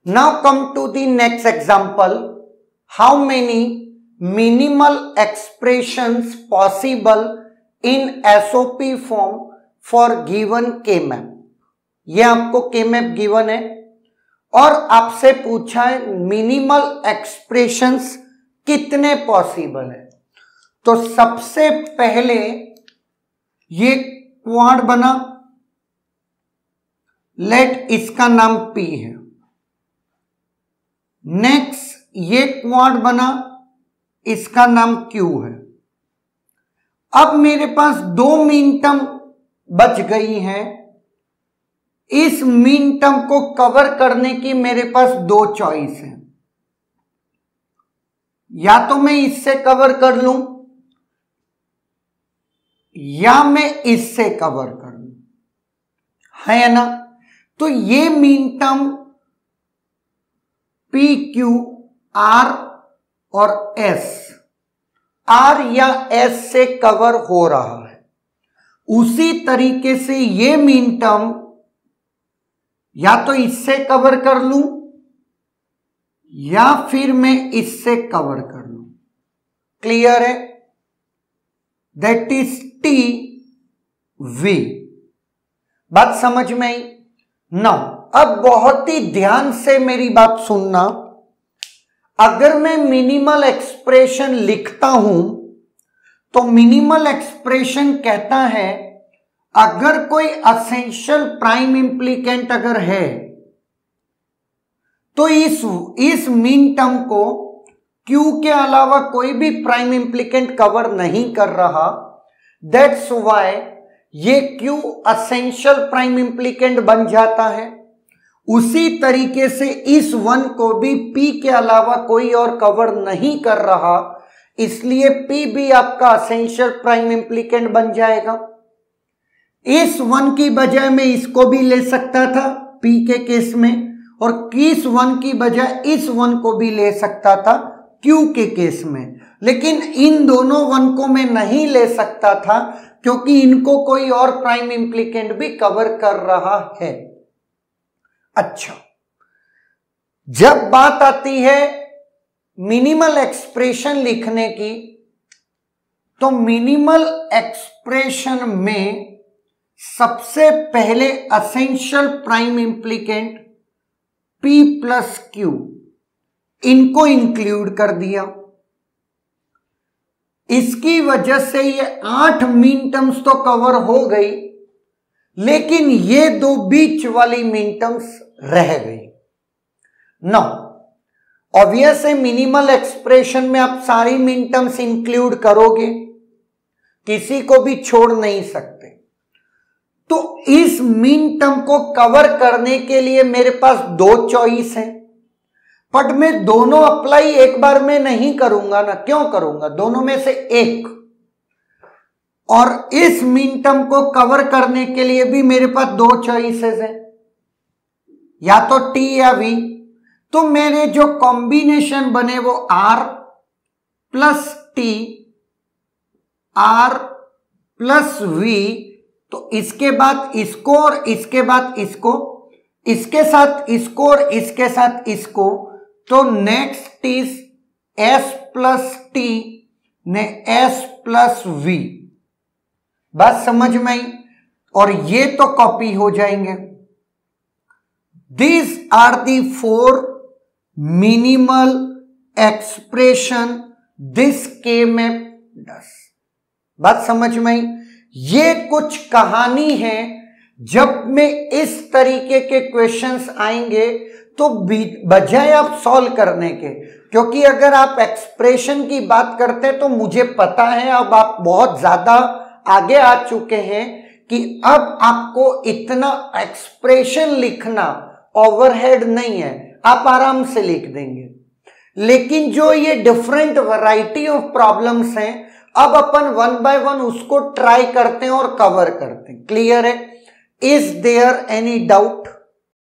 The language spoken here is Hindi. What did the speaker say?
Now come to the next example. How many minimal expressions possible in SOP form for given K-map? ये आपको K-map given है और आपसे पूछा है मिनिमल एक्सप्रेशंस कितने पॉसिबल है। तो सबसे पहले ये क्वाड बना, लेट इसका नाम P है। नेक्स्ट ये क्वाड बना, इसका नाम Q है। अब मेरे पास दो मीन टर्म बच गई हैं। इस मीन टर्म को कवर करने की मेरे पास दो चॉइस है, या तो मैं इससे कवर कर लूं या मैं इससे कवर कर लूं, है ना। तो ये mean term P, Q, R और S, R या S से कवर हो रहा है। उसी तरीके से ये मीन टर्म या तो इससे कवर कर लूं या फिर मैं इससे कवर कर लूं। क्लियर है? That is T V। बात समझ में आई? नाउ अब बहुत ही ध्यान से मेरी बात सुनना। अगर मैं मिनिमल एक्सप्रेशन लिखता हूं तो मिनिमल एक्सप्रेशन कहता है अगर कोई एसेंशियल प्राइम इंप्लीकेंट अगर है तो इस मीन टर्म को Q के अलावा कोई भी प्राइम इंप्लीकेंट कवर नहीं कर रहा। दैट्स व्हाई ये Q एसेंशियल प्राइम इंप्लीकेंट बन जाता है। उसी तरीके से इस वन को भी P के अलावा कोई और कवर नहीं कर रहा, इसलिए P भी आपका एसेंशियल प्राइम इंप्लीकेंट बन जाएगा। इस वन की बजाय मैं इसको भी ले सकता था P के केस में, और इस वन की बजाय इस वन को भी ले सकता था Q के केस में, लेकिन इन दोनों वन को मैं नहीं ले सकता था क्योंकि इनको कोई और प्राइम इंप्लीकेंट भी कवर कर रहा है। अच्छा, जब बात आती है मिनिमल एक्सप्रेशन लिखने की, तो मिनिमल एक्सप्रेशन में सबसे पहले essential prime implicant P plus Q इनको इंक्लूड कर दिया। इसकी वजह से ये 8 मीन टर्म्स तो कवर हो गई, लेकिन ये दो बीच वाली मीन टर्म्स रह गई। नो ऑब्वियस है मिनिमल एक्सप्रेशन में आप सारी मीन टर्म्स इंक्लूड करोगे, किसी को भी छोड़ नहीं सकते। तो इस मीन टर्म को कवर करने के लिए मेरे पास दो चॉइस है, बट मैं दोनों अप्लाई एक बार में नहीं करूंगा ना। क्यों करूंगा? दोनों में से एक। और इस मीन टर्म को कवर करने के लिए भी मेरे पास दो चॉइसेस है, या तो T या V। तो मेरे जो कॉम्बिनेशन बने वो R plus T, R plus V। तो इसके बाद इसको और इसके बाद इसको, इसके साथ इसको और इसके साथ इसको, तो next is S plus T ने S प्लस V। बात समझ में आई? और ये तो कॉपी हो जाएंगे। These are the 4 minimal expression this K-map does। बात समझ में आई? ये कुछ कहानी है। जब में इस तरीके के क्वेश्चंस आएंगे तो बजाय आप सॉल्व करने के, क्योंकि अगर आप एक्सप्रेशन की बात करते तो मुझे पता है अब आप बहुत ज्यादा आगे आ चुके हैं कि अब आपको इतना एक्सप्रेशन लिखना ओवरहेड नहीं है, आप आराम से लिख देंगे। लेकिन जो ये डिफरेंट वैरायटी ऑफ प्रॉब्लम्स हैं, अब अपन वन बाय वन उसको ट्राई करते हैं और कवर करते हैं। क्लियर है? Is there any doubt?